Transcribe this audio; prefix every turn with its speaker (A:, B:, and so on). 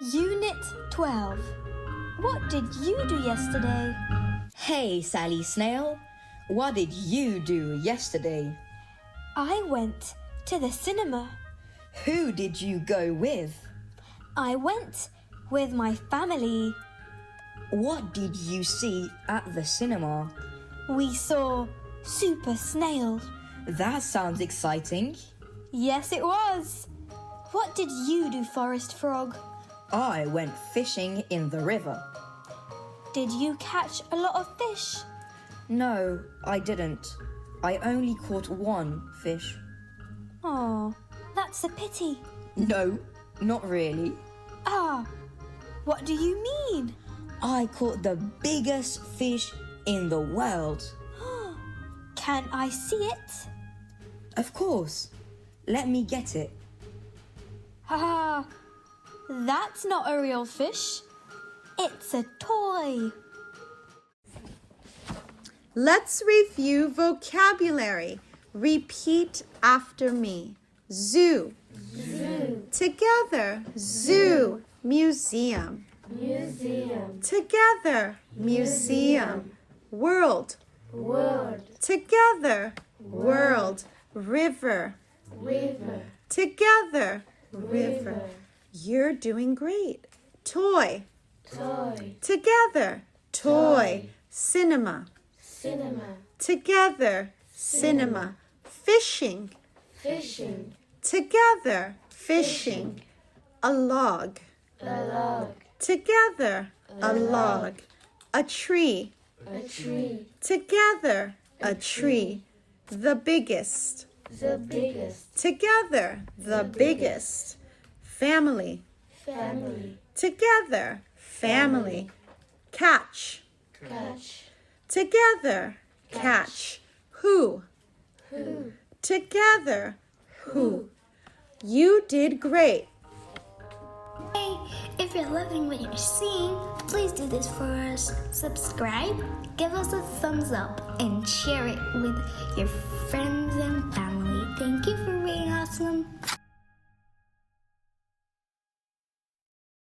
A: Unit 12. What did you do yesterday?
B: Hey, Sally Snail. What did you do yesterday?
A: I went to the cinema.
B: Who did you go with?
A: I went with my family.
B: What did you see at the cinema?
A: We saw Super Snail.
B: That sounds exciting.
A: Yes, it was. What did you do, Forest Frog?
B: I went fishing in the river.
A: Did you catch a lot of fish?
B: No, I didn't. I only caught one fish.
A: Oh, that's a pity.
B: No, not really.
A: Ah, what do you mean?
B: I caught the biggest fish in the world.
A: Can I see it?
B: Of course. Let me get it.
A: Ah, that's not a real fish. It's a toy.
C: Let's review vocabulary. Repeat after me. Zoo.
D: Zoo.
C: Together. Zoo. Museum.
D: Museum.
C: Together. Museum. World.
D: World.
C: Together. World. River.
D: River.
C: Together. River. You're doing great. Toy.
D: Toy.
C: Together. Toy. Cinema.
D: Cinema.
C: Together. Cinema. Fishing.
D: Fishing.
C: Together. Fishing. A log.
D: A log.
C: Together. A log. A tree.
D: A tree.
C: Together. A tree. The biggest.
D: The biggest.
C: Together. The biggest. Family.
D: Family.
C: Together. Family. Catch.
D: Catch.
C: Together. Catch. Who.
D: Who.
C: Together. Who. You did great.
E: Hey, if you're loving what you're seeing, please do this for us. Subscribe, give us a thumbs up, and share it with your friends and family. Thank you for being awesome.